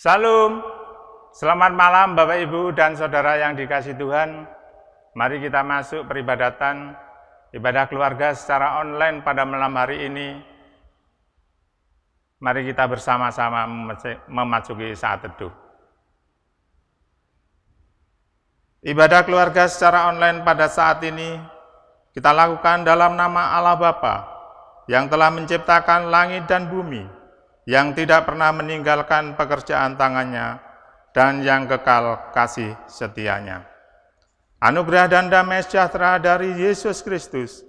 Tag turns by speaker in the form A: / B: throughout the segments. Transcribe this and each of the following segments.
A: Salam, selamat malam Bapak Ibu dan Saudara yang dikasihi Tuhan. Mari kita masuk peribadatan, ibadah keluarga secara online pada malam hari ini. Mari kita bersama-sama memasuki saat teduh. Ibadah keluarga secara online pada saat ini kita lakukan dalam nama Allah Bapa yang telah menciptakan langit dan bumi, yang tidak pernah meninggalkan pekerjaan tangannya, dan yang kekal kasih setianya. Anugerah dan damai sejahtera dari Yesus Kristus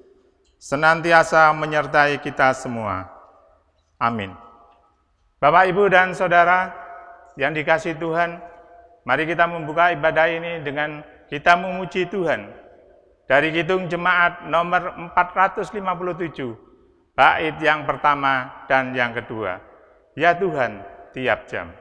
A: senantiasa menyertai kita semua. Amin. Bapak, Ibu, dan Saudara yang dikasihi Tuhan, mari kita membuka ibadah ini dengan kita memuji Tuhan. Dari Kidung Jemaat nomor 457, bait yang pertama dan yang kedua. Ya Tuhan, tiap jam.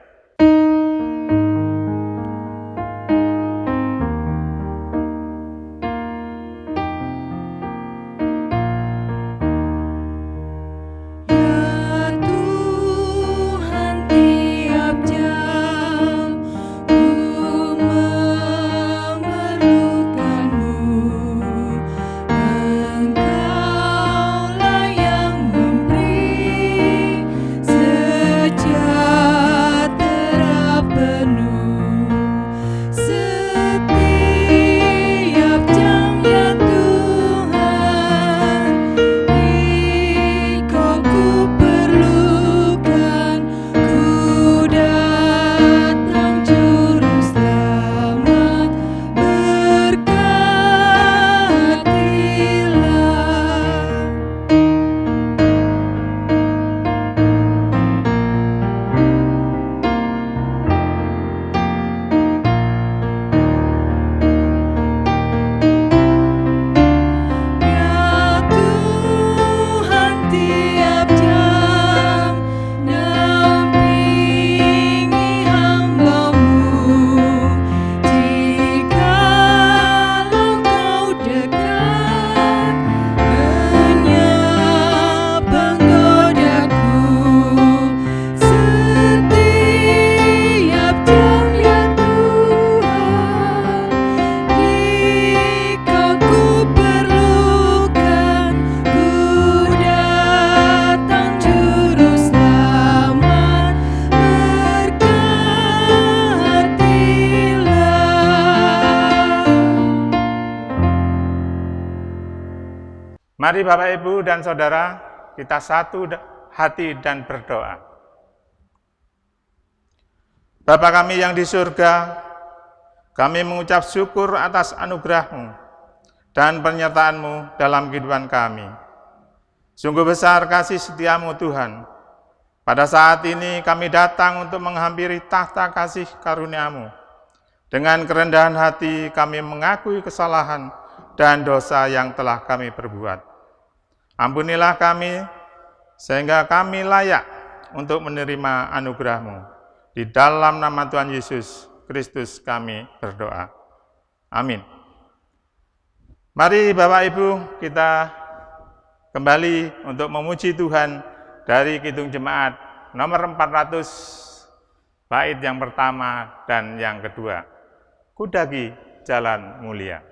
A: Mari Bapak, Ibu, dan Saudara, kita satu hati dan berdoa. Bapa kami yang di surga, kami mengucap syukur atas anugerah-Mu dan penyertaan-Mu dalam kehidupan kami. Sungguh besar kasih setia-Mu Tuhan. Pada saat ini kami datang untuk menghampiri tahta kasih karunia-Mu. Dengan kerendahan hati kami mengakui kesalahan dan dosa yang telah kami perbuat. Ampunilah kami, sehingga kami layak untuk menerima anugerah-Mu. Di dalam nama Tuhan Yesus Kristus kami berdoa. Amin. Mari Bapak Ibu kita kembali untuk memuji Tuhan dari Kidung Jemaat nomor 400, bait yang pertama dan yang kedua. Kudagi jalan mulia.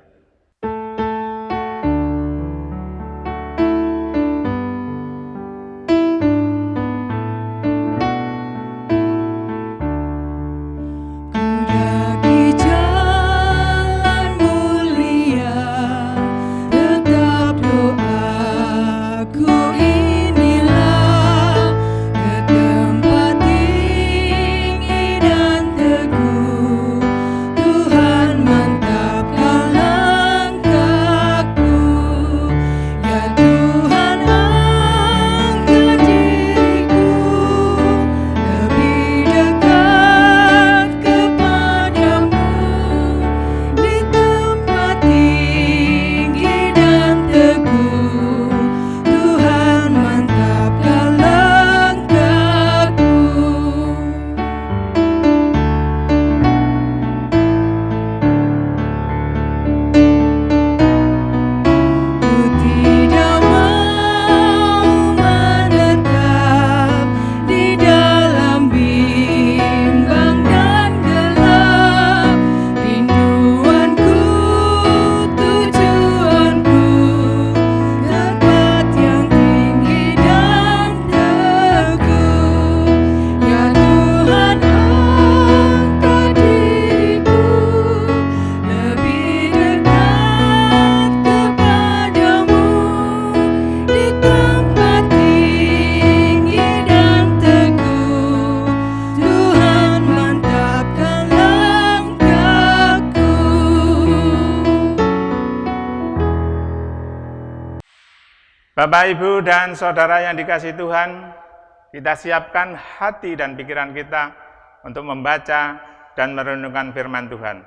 B: Tuhan mantapkanlah
A: Bapak, Ibu, dan Saudara yang dikasihi Tuhan, kita siapkan hati dan pikiran kita untuk membaca dan merenungkan firman Tuhan.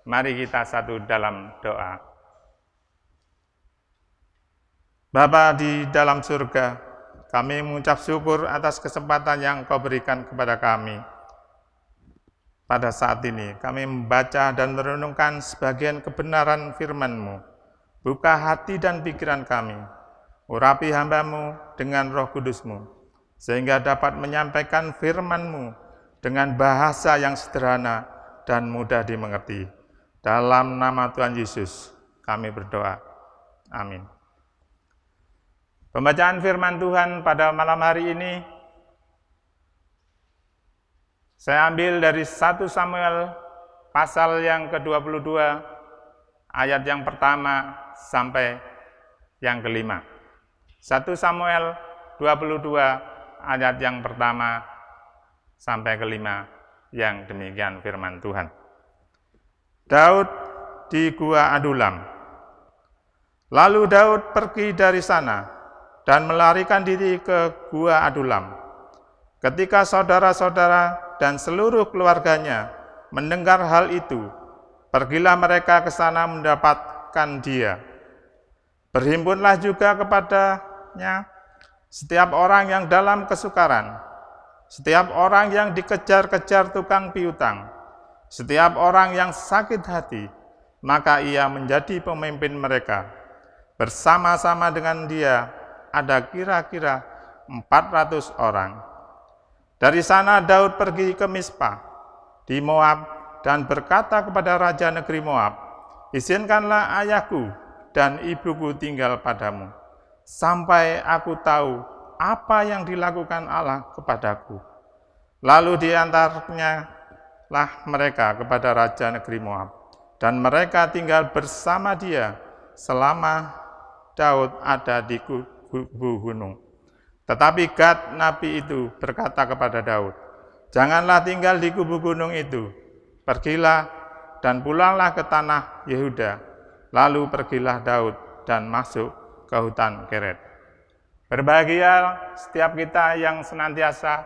A: Mari kita satu dalam doa. Bapa di dalam surga, kami mengucap syukur atas kesempatan yang Kau berikan kepada kami. Pada saat ini, kami membaca dan merenungkan sebagian kebenaran firman-Mu. Buka hati dan pikiran kami. Urapi hamba-Mu dengan Roh Kudus-Mu, sehingga dapat menyampaikan firman-Mu dengan bahasa yang sederhana dan mudah dimengerti. Dalam nama Tuhan Yesus, kami berdoa. Amin. Pembacaan firman Tuhan pada malam hari ini, saya ambil dari 1 Samuel pasal yang ke-22, ayat yang pertama sampai yang kelima. 1 Samuel 22 ayat yang pertama sampai kelima, yang demikian firman Tuhan. Daud di Gua Adulam. Lalu Daud pergi dari sana dan melarikan diri ke Gua Adulam. Ketika saudara-saudara dan seluruh keluarganya mendengar hal itu, pergilah mereka ke sana mendapatkan dia. Berhimpunlah juga kepadanya setiap orang yang dalam kesukaran, setiap orang yang dikejar-kejar tukang piutang, setiap orang yang sakit hati, maka ia menjadi pemimpin mereka. Bersama-sama dengan dia ada kira-kira 400 orang. Dari sana Daud pergi ke Mispa di Moab dan berkata kepada raja negeri Moab, "Izinkanlah ayahku dan ibuku tinggal padamu, sampai aku tahu apa yang dilakukan Allah kepadaku." Lalu diantarnyalah mereka kepada raja negeri Moab, dan mereka tinggal bersama dia selama Daud ada di kubu gunung. Tetapi Gad nabi itu berkata kepada Daud, "Janganlah tinggal di kubu gunung itu, pergilah dan pulanglah ke tanah Yehuda." Lalu pergilah Daud dan masuk ke hutan Keret. Berbahagia setiap kita yang senantiasa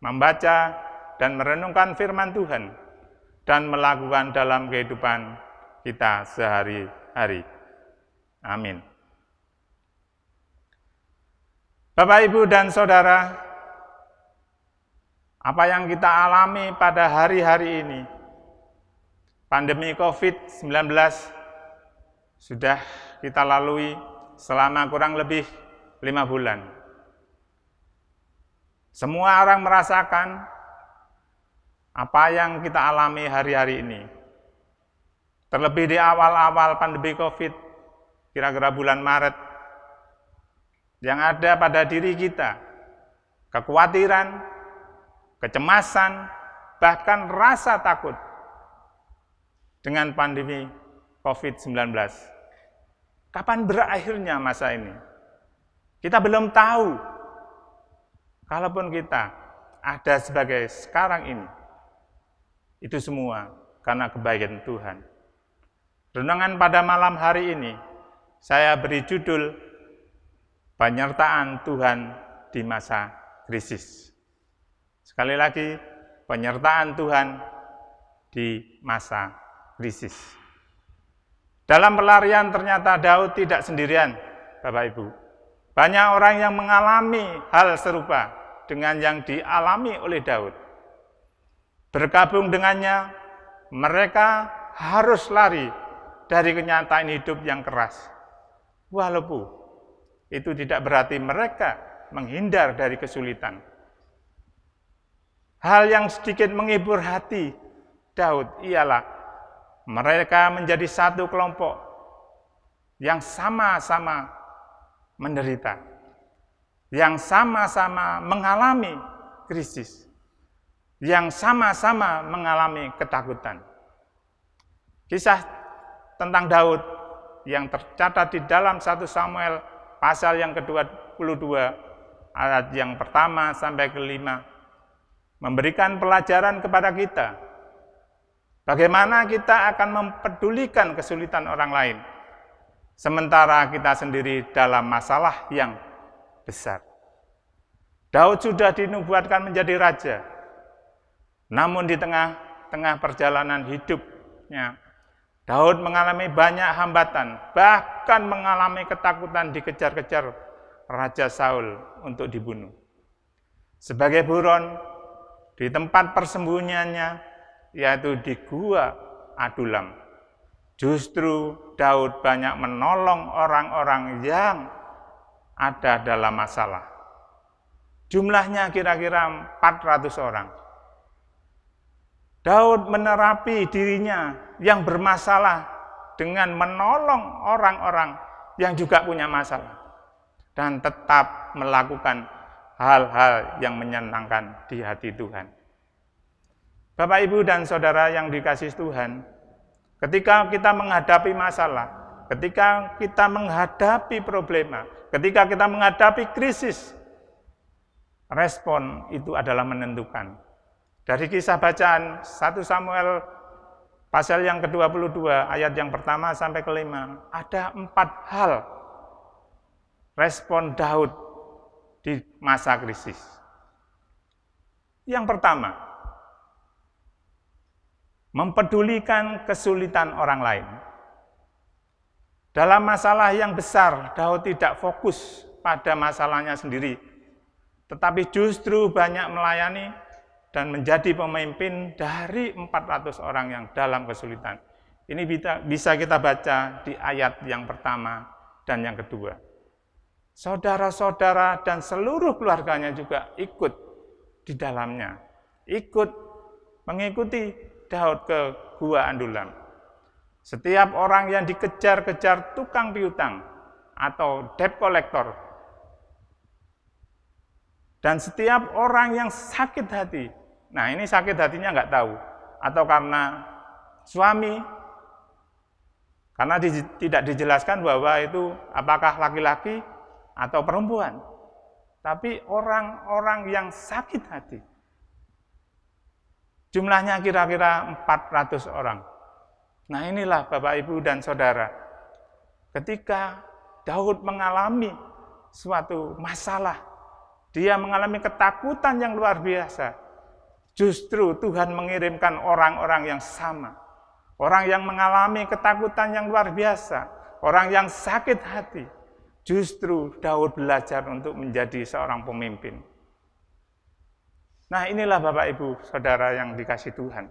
A: membaca dan merenungkan firman Tuhan dan melakukan dalam kehidupan kita sehari-hari. Amin. Bapak, Ibu, dan Saudara, apa yang kita alami pada hari-hari ini, pandemi COVID-19 sudah kita lalui selama kurang lebih 5 bulan. Semua orang merasakan apa yang kita alami hari-hari ini. Terlebih di awal-awal pandemi COVID, kira-kira bulan Maret, yang ada pada diri kita, kekhawatiran, kecemasan, bahkan rasa takut dengan pandemi COVID-19. Kapan berakhirnya masa ini? Kita belum tahu. Kalaupun kita ada sebagai sekarang ini, itu semua karena kebaikan Tuhan. Renungan pada malam hari ini, saya beri judul Penyertaan Tuhan di masa krisis. Sekali lagi, penyertaan Tuhan di masa krisis. Dalam pelarian ternyata Daud tidak sendirian, Bapak Ibu. Banyak orang yang mengalami hal serupa dengan yang dialami oleh Daud. Bergabung dengannya, mereka harus lari dari kenyataan hidup yang keras. Walaupun itu tidak berarti mereka menghindar dari kesulitan. Hal yang sedikit menghibur hati Daud ialah mereka menjadi satu kelompok yang sama-sama menderita, yang sama-sama mengalami krisis, yang sama-sama mengalami ketakutan. Kisah tentang Daud yang tercatat di dalam 1 Samuel pasal yang ke-22 ayat yang pertama sampai kelima memberikan pelajaran kepada kita bagaimana kita akan mempedulikan kesulitan orang lain sementara kita sendiri dalam masalah yang besar. Daud sudah dinubuatkan menjadi raja, namun di tengah perjalanan hidupnya, Daud mengalami banyak hambatan, bahkan mengalami ketakutan dikejar-kejar Raja Saul untuk dibunuh. Sebagai buron, di tempat persembunyiannya, yaitu di Gua Adulam, justru Daud banyak menolong orang-orang yang ada dalam masalah. Jumlahnya kira-kira 400 orang. Daud menerapi dirinya yang bermasalah dengan menolong orang-orang yang juga punya masalah dan tetap melakukan hal-hal yang menyenangkan di hati Tuhan. Bapak, Ibu, dan Saudara yang dikasihi Tuhan, ketika kita menghadapi masalah, ketika kita menghadapi problema, ketika kita menghadapi krisis, respon itu adalah menentukan. Dari kisah bacaan 1 Samuel pasal yang ke-22 ayat yang pertama sampai ke-5, ada 4 hal respon Daud di masa krisis. Yang pertama, mempedulikan kesulitan orang lain. Dalam masalah yang besar, Daud tidak fokus pada masalahnya sendiri, tetapi justru banyak melayani dan menjadi pemimpin dari 400 orang yang dalam kesulitan. Ini bisa kita baca di ayat yang pertama dan yang kedua. Saudara-saudara dan seluruh keluarganya juga ikut di dalamnya, ikut mengikuti Daud ke Gua Adulam. Setiap orang yang dikejar-kejar tukang piutang atau debt collector, dan setiap orang yang sakit hati, nah ini sakit hatinya nggak tahu, atau karena suami, karena tidak dijelaskan bahwa itu apakah laki-laki atau perempuan, tapi orang-orang yang sakit hati. Jumlahnya kira-kira 400 orang. Nah inilah Bapak, Ibu, dan Saudara, ketika Daud mengalami suatu masalah, dia mengalami ketakutan yang luar biasa. Justru Tuhan mengirimkan orang-orang yang sama. Orang yang mengalami ketakutan yang luar biasa. Orang yang sakit hati. Justru Daud belajar untuk menjadi seorang pemimpin. Nah inilah Bapak, Ibu, Saudara yang dikasihi Tuhan.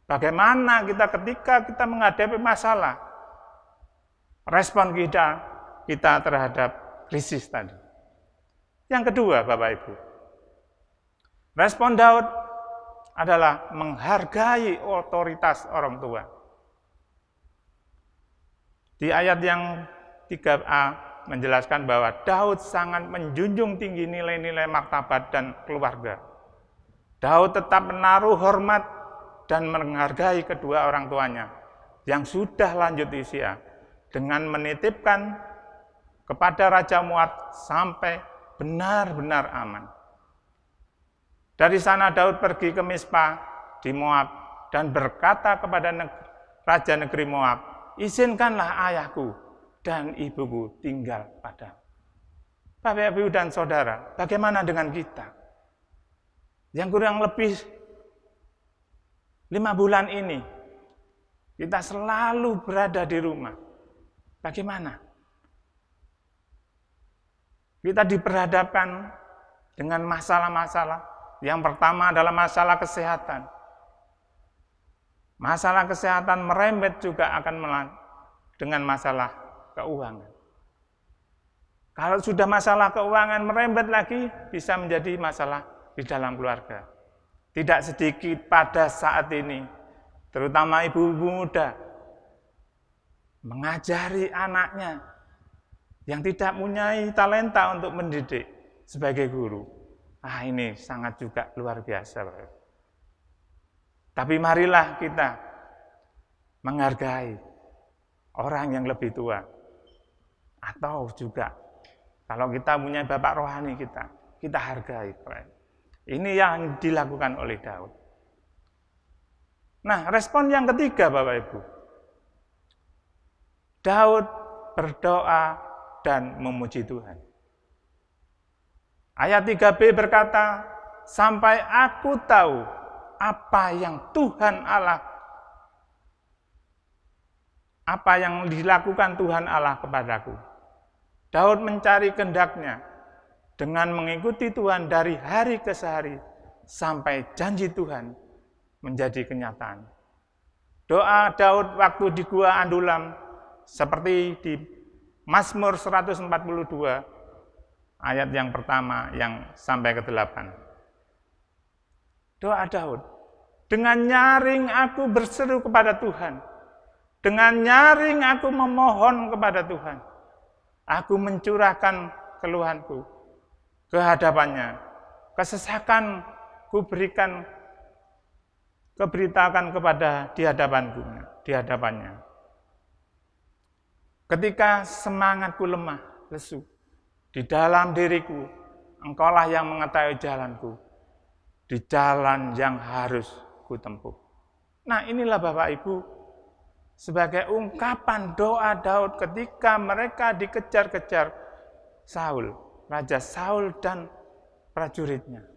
A: Bagaimana ketika kita menghadapi masalah, respon kita terhadap krisis tadi. Yang kedua, Bapak Ibu, respon Daud adalah menghargai otoritas orang tua. Di ayat yang 3a menjelaskan bahwa Daud sangat menjunjung tinggi nilai-nilai martabat dan keluarga. Daud tetap menaruh hormat dan menghargai kedua orang tuanya yang sudah lanjut usia dengan menitipkan kepada Raja Moab sampai benar-benar aman. Dari sana Daud pergi ke Mispa di Moab dan berkata kepada Raja negeri Moab, "Izinkanlah ayahku dan ibuku tinggal padamu." Bapak, Ibu, dan Saudara, bagaimana dengan kita? Yang kurang lebih 5 bulan ini, kita selalu berada di rumah. Bagaimana? Kita diperhadapkan dengan masalah-masalah. Yang pertama adalah masalah kesehatan. Masalah kesehatan merembet juga akan dengan masalah keuangan. Kalau sudah masalah keuangan merembet lagi, bisa menjadi masalah di dalam keluarga. Tidak sedikit pada saat ini, terutama ibu-ibu muda, mengajari anaknya yang tidak punya talenta untuk mendidik sebagai guru. Ini sangat juga luar biasa. Tapi marilah kita menghargai orang yang lebih tua. Atau juga kalau kita punya bapak rohani kita hargai. Ini yang dilakukan oleh Daud. Nah, respon yang ketiga Bapak Ibu. Daud berdoa dan memuji Tuhan. Ayat 3b berkata, sampai aku tahu apa yang Tuhan Allah, apa yang dilakukan Tuhan Allah kepadaku. Daud mencari kehendak-Nya dengan mengikuti Tuhan dari hari ke hari sampai janji Tuhan menjadi kenyataan. Doa Daud waktu di Gua Adulam seperti di Mazmur 142 ayat yang pertama yang sampai ke-8. Doa Daud, dengan nyaring aku berseru kepada Tuhan. Dengan nyaring aku memohon kepada Tuhan. Aku mencurahkan keluhanku ke hadapannya. Kesesakan ku beritakan kepada di hadapannya. Ketika semangatku lemah, lesu, di dalam diriku, Engkaulah yang mengetahui jalanku, di jalan yang harus kutempuh. Nah, inilah Bapak Ibu, sebagai ungkapan doa Daud ketika mereka dikejar-kejar Saul, Raja Saul dan prajuritnya.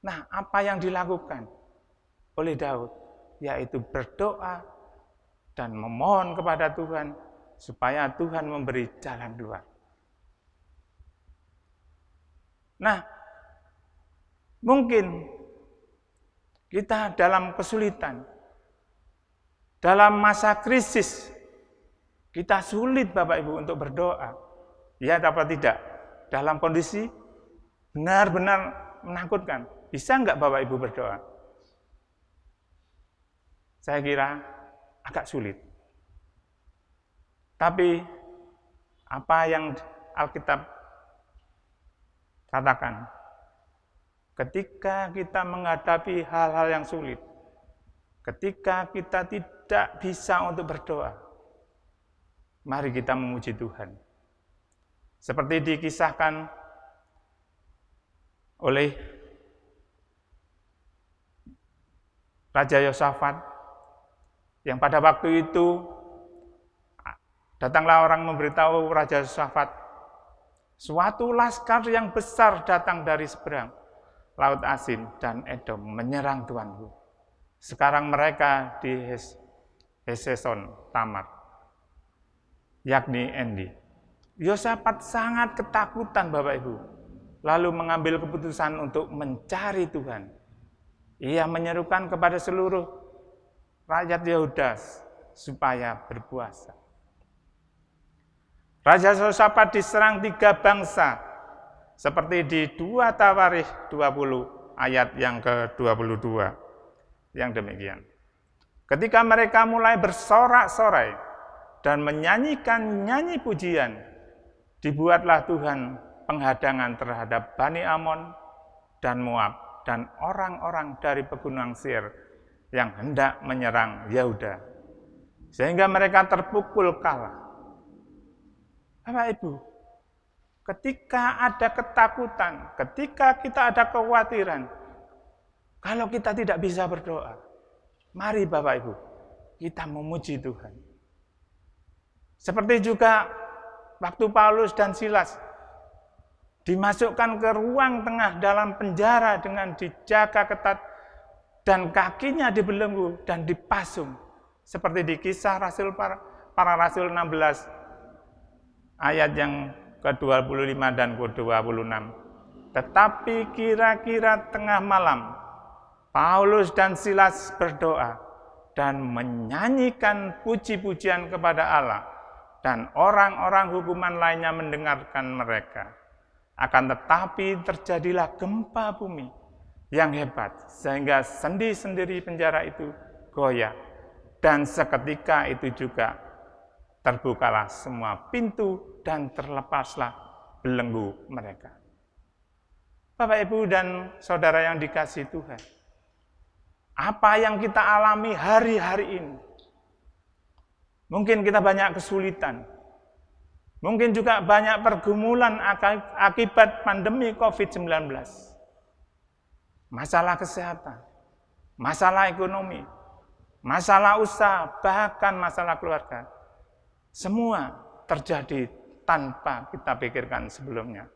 A: Nah, apa yang dilakukan oleh Daud? Yaitu berdoa dan memohon kepada Tuhan supaya Tuhan memberi jalan keluar. Nah, mungkin kita dalam kesulitan, dalam masa krisis, kita sulit Bapak Ibu untuk berdoa. Ya atau tidak? Dalam kondisi benar-benar menakutkan. Bisa enggak Bapak Ibu berdoa? Saya kira agak sulit. Tapi apa yang Alkitab katakan? Ketika kita menghadapi hal-hal yang sulit, ketika kita tidak bisa untuk berdoa, mari kita memuji Tuhan. Seperti dikisahkan oleh Raja Yosafat, yang pada waktu itu datanglah orang memberitahu Raja Yosafat, suatu laskar yang besar datang dari seberang Laut Asin dan Edom menyerang Tuanku. Sekarang mereka di Heseson Tamar, yakni Endi. Yosafat sangat ketakutan Bapak Ibu, lalu mengambil keputusan untuk mencari Tuhan. Ia menyerukan kepada seluruh rakyat Yehuda supaya berpuasa. Raja Yosafat diserang 3 bangsa, seperti di 2 Tawarikh 20 ayat yang ke-22, yang demikian. Ketika mereka mulai bersorak-sorai dan menyanyikan nyanyi pujian, dibuatlah Tuhan penghadangan terhadap Bani Amon dan Moab dan orang-orang dari pegunungan Seir yang hendak menyerang Yehuda, sehingga mereka terpukul kalah. Bapak Ibu, ketika ada ketakutan, ketika kita ada kekhawatiran, kalau kita tidak bisa berdoa, mari Bapak Ibu, kita memuji Tuhan. Seperti juga waktu Paulus dan Silas dimasukkan ke ruang tengah dalam penjara dengan dijaga ketat dan kakinya dibelenggu dan dipasung. Seperti di Kisah Rasul para Rasul 16 ayat yang ke-25 dan ke-26. Tetapi kira-kira tengah malam, Paulus dan Silas berdoa dan menyanyikan puji-pujian kepada Allah, dan orang-orang hukuman lainnya mendengarkan mereka. Akan tetapi terjadilah gempa bumi yang hebat, sehingga sendi-sendi penjara itu goyah, dan seketika itu juga terbukalah semua pintu dan terlepaslah belenggu mereka. Bapak, Ibu, dan saudara yang dikasihi Tuhan, apa yang kita alami hari-hari ini, mungkin kita banyak kesulitan, mungkin juga banyak pergumulan akibat pandemi COVID-19, masalah kesehatan, masalah ekonomi, masalah usaha, bahkan masalah keluarga. Semua terjadi tanpa kita pikirkan sebelumnya.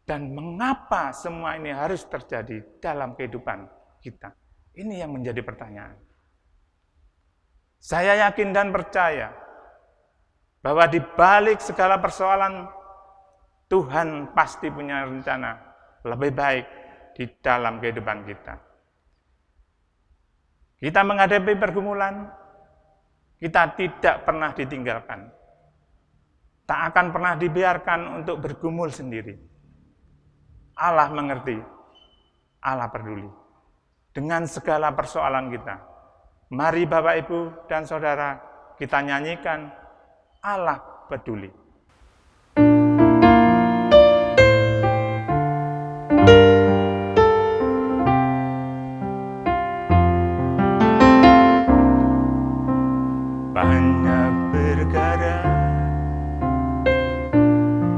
A: Dan mengapa semua ini harus terjadi dalam kehidupan kita? Ini yang menjadi pertanyaan. Saya yakin dan percaya bahwa di balik segala persoalan, Tuhan pasti punya rencana lebih baik di dalam kehidupan kita. Kita menghadapi pergumulan, kita tidak pernah ditinggalkan. Tak akan pernah dibiarkan untuk bergumul sendiri. Allah mengerti, Allah peduli dengan segala persoalan kita. Mari Bapak, Ibu, dan Saudara, kita nyanyikan Allah peduli. Banyak perkara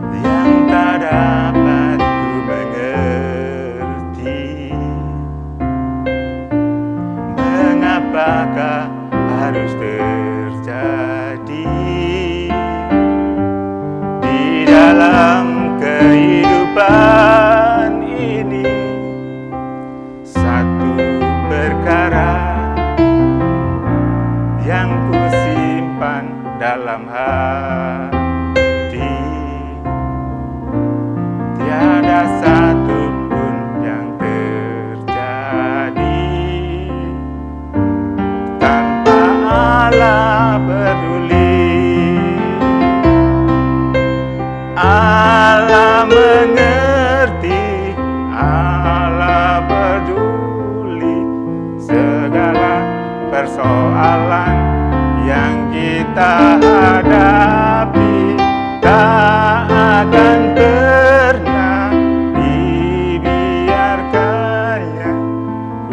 A: yang tak dapat ku mengerti. Mengapakah harus terjadi di dalam kehidupan ini? Satu perkara yang ku simpan dalam hati, tiada satu pun yang terjadi tanpa Allah peduli. Allah mengerti, Allah peduli segala persoalan yang kita hadapi. Tak akan pernah dibiarkannya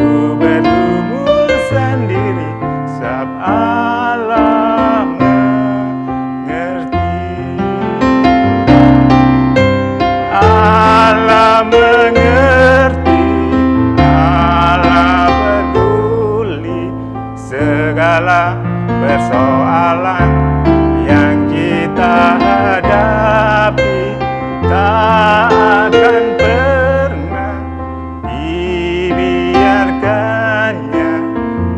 A: ku bergumul sendiri, sebab Allah mengerti. Allah mengerti, Allah peduli segala persoalan yang kita hadapi. Tak akan pernah dibiarkannya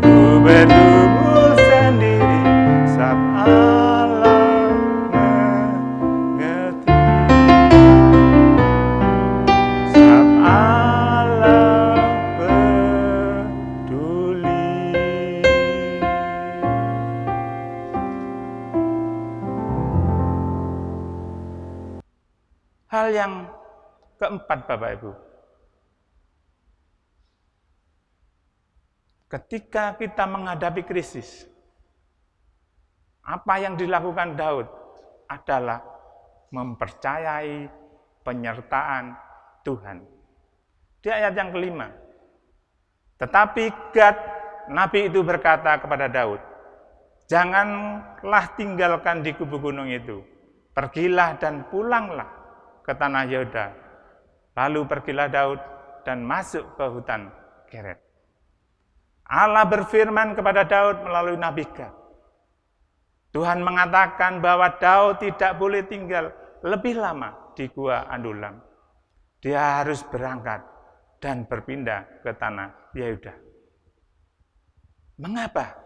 A: ku bergumul sendiri, sebab Allah mengerti, sebab Allah peduli. Hal yang keempat, Bapak Ibu, ketika kita menghadapi krisis, apa yang dilakukan Daud adalah mempercayai penyertaan Tuhan. Di ayat yang kelima, tetapi Gad, Nabi itu berkata kepada Daud, janganlah tinggalkan di kubu gunung itu, pergilah dan pulanglah ke tanah Yehuda. Lalu pergilah Daud dan masuk ke hutan Keret. Allah berfirman kepada Daud melalui Nabi Gad. Tuhan mengatakan bahwa Daud tidak boleh tinggal lebih lama di Gua Adullam. Dia harus berangkat dan berpindah ke tanah Yehuda. Mengapa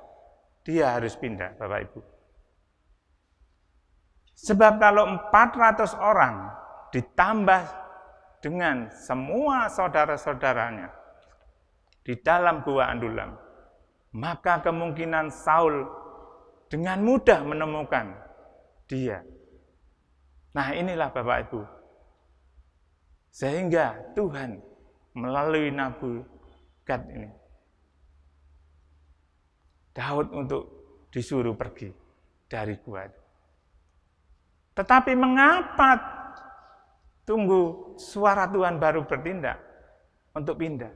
A: dia harus pindah, Bapak Ibu? Sebab kalau 400 orang ditambah dengan semua saudara-saudaranya di dalam Gua Adullam, maka kemungkinan Saul dengan mudah menemukan dia. Nah, inilah Bapak Ibu, sehingga Tuhan melalui Nabi Gad ini, Daud untuk disuruh pergi dari gua. Tetapi mengapa tunggu suara Tuhan baru bertindak untuk pindah?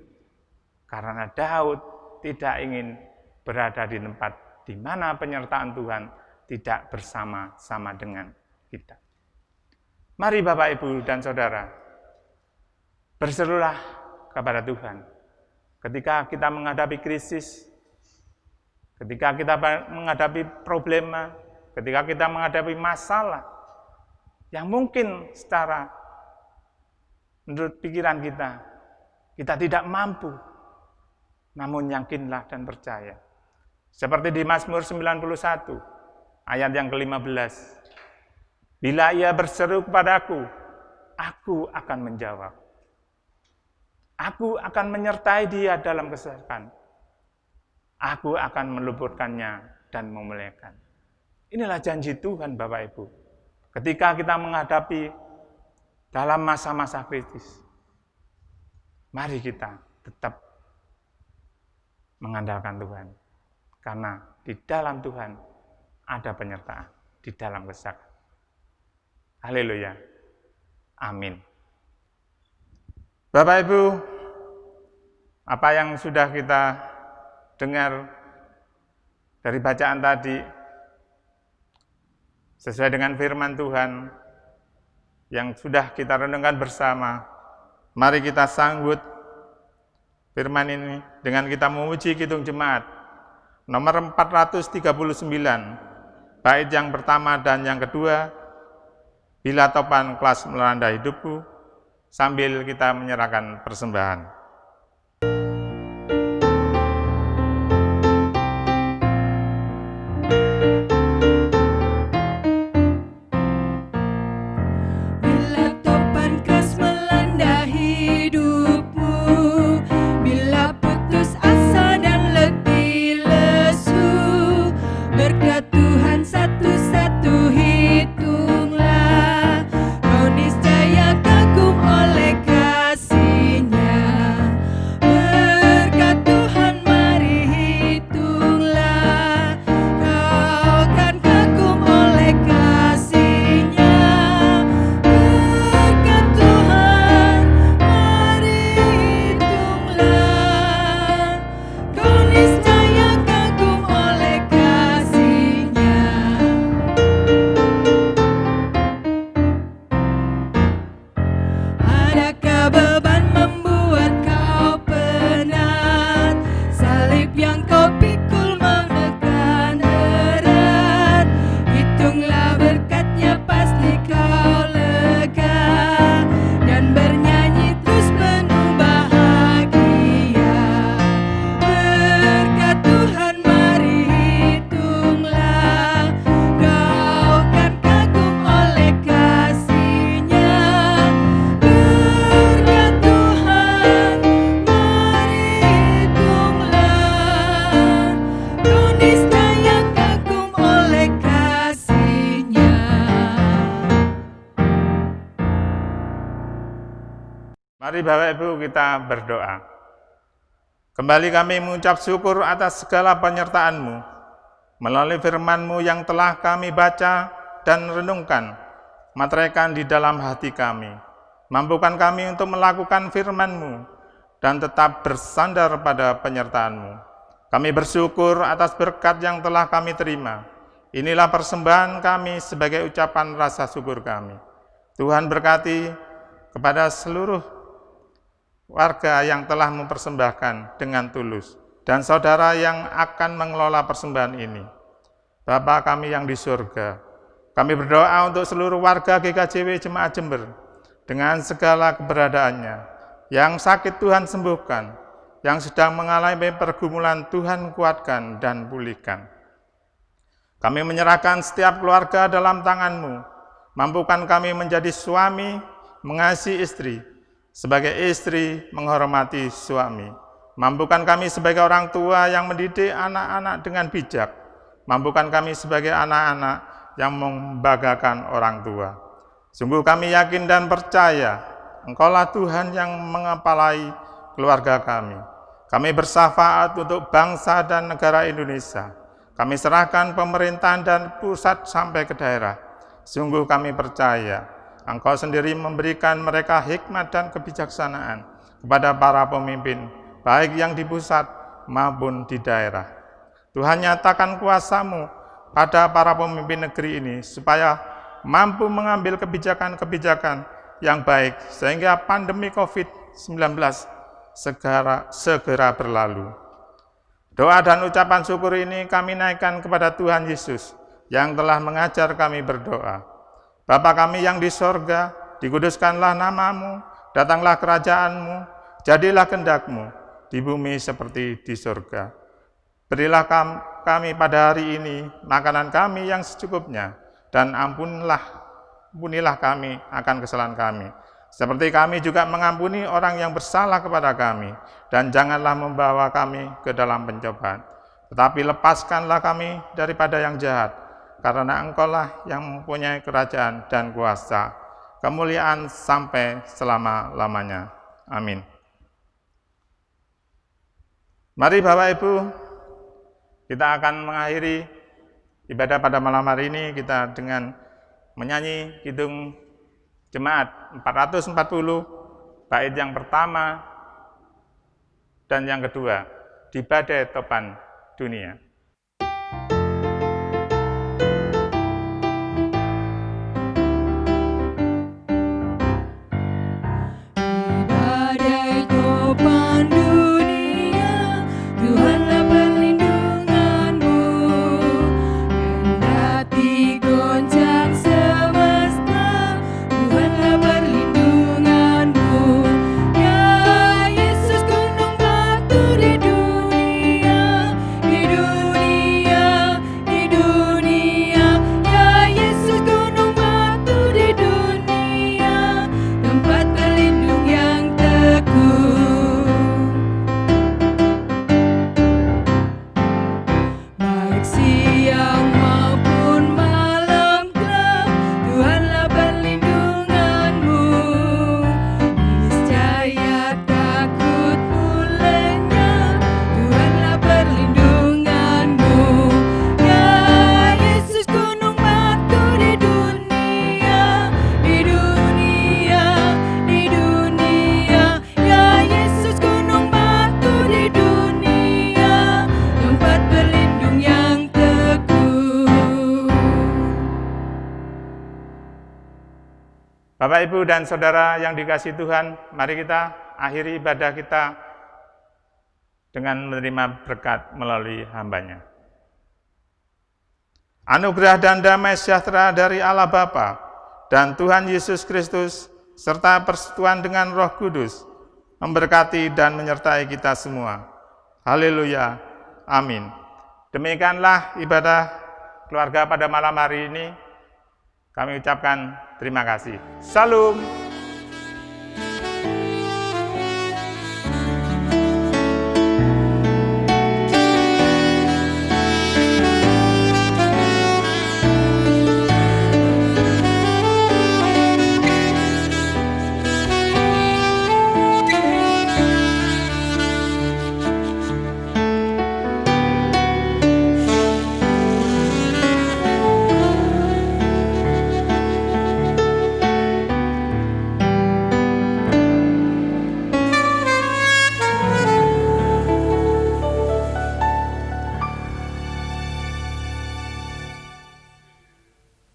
A: Karena Daud tidak ingin berada di tempat di mana penyertaan Tuhan tidak bersama-sama dengan kita. Mari Bapak, Ibu, dan Saudara, berserulah kepada Tuhan. Ketika kita menghadapi krisis, ketika kita menghadapi problema, ketika kita menghadapi masalah yang mungkin secara menurut pikiran kita tidak mampu, namun yakinlah dan percaya. Seperti di Mazmur 91, ayat yang ke-15. Bila ia berseru kepadaku, aku akan menjawab. Aku akan menyertai dia dalam kesusahan. Aku akan meluputkannya dan memuliakan. Inilah janji Tuhan, Bapak Ibu. Ketika kita menghadapi dalam masa-masa kritis, mari kita tetap mengandalkan Tuhan. Karena di dalam Tuhan ada penyertaan, di dalam kesusahan. Haleluya. Amin. Bapak Ibu, apa yang sudah kita dengar dari bacaan tadi, sesuai dengan firman Tuhan yang sudah kita renungkan bersama, mari kita sambut firman ini dengan kita memuji Kidung Jemaat nomor 439, bait yang pertama dan yang kedua, bila topan kelas melanda hidupku, sambil kita menyerahkan persembahan. Mari Bapak Ibu kita berdoa. Kembali kami mengucap syukur atas segala penyertaan-Mu, melalui firman-Mu yang telah kami baca dan renungkan, materaikan di dalam hati kami. Mampukan kami untuk melakukan firman-Mu, dan tetap bersandar pada penyertaan-Mu. Kami bersyukur atas berkat yang telah kami terima. Inilah persembahan kami sebagai ucapan rasa syukur kami. Tuhan berkati kepada seluruh warga yang telah mempersembahkan dengan tulus, dan saudara yang akan mengelola persembahan ini. Bapa kami yang di surga, kami berdoa untuk seluruh warga GKJW Jemaat Jember, dengan segala keberadaannya. Yang sakit Tuhan sembuhkan, yang sedang mengalami pergumulan Tuhan kuatkan dan pulihkan. Kami menyerahkan setiap keluarga dalam tangan-Mu. Mampukan kami menjadi suami, mengasihi istri, sebagai istri menghormati suami. Mampukan kami sebagai orang tua yang mendidik anak-anak dengan bijak. Mampukan kami sebagai anak-anak yang membanggakan orang tua. Sungguh kami yakin dan percaya, Engkaulah Tuhan yang mengepalai keluarga kami. Kami bersyafaat untuk bangsa dan negara Indonesia. Kami serahkan pemerintahan dan pusat sampai ke daerah. Sungguh kami percaya, Engkau sendiri memberikan mereka hikmat dan kebijaksanaan kepada para pemimpin, baik yang di pusat maupun di daerah. Tuhan, nyatakan kuasa-Mu pada para pemimpin negeri ini, supaya mampu mengambil kebijakan-kebijakan yang baik, sehingga pandemi COVID-19 segera berlalu. Doa dan ucapan syukur ini kami naikkan kepada Tuhan Yesus, yang telah mengajar kami berdoa. Bapa kami yang di sorga, dikuduskanlah namamu, datanglah kerajaanmu, jadilah kehendak-Mu di bumi seperti di sorga. Berilah kami pada hari ini makanan kami yang secukupnya, dan ampunilah kami akan kesalahan kami, seperti kami juga mengampuni orang yang bersalah kepada kami, dan janganlah membawa kami ke dalam pencobaan, tetapi lepaskanlah kami daripada yang jahat, karena Engkau-lah yang mempunyai kerajaan dan kuasa, kemuliaan sampai selama-lamanya. Amin. Mari Bapak Ibu, kita akan mengakhiri ibadah pada malam hari ini kita dengan menyanyi kidung jemaat 440, bait yang pertama dan yang kedua, di badai topan dunia. Bapak, Ibu, dan Saudara yang dikasihi Tuhan, mari kita akhiri ibadah kita dengan menerima berkat melalui hamba-Nya. Anugerah dan damai sejahtera dari Allah Bapa dan Tuhan Yesus Kristus, serta persekutuan dengan Roh Kudus, memberkati dan menyertai kita semua. Haleluya. Amin. Demikianlah ibadah keluarga pada malam hari ini. Kami ucapkan terima kasih. Salam.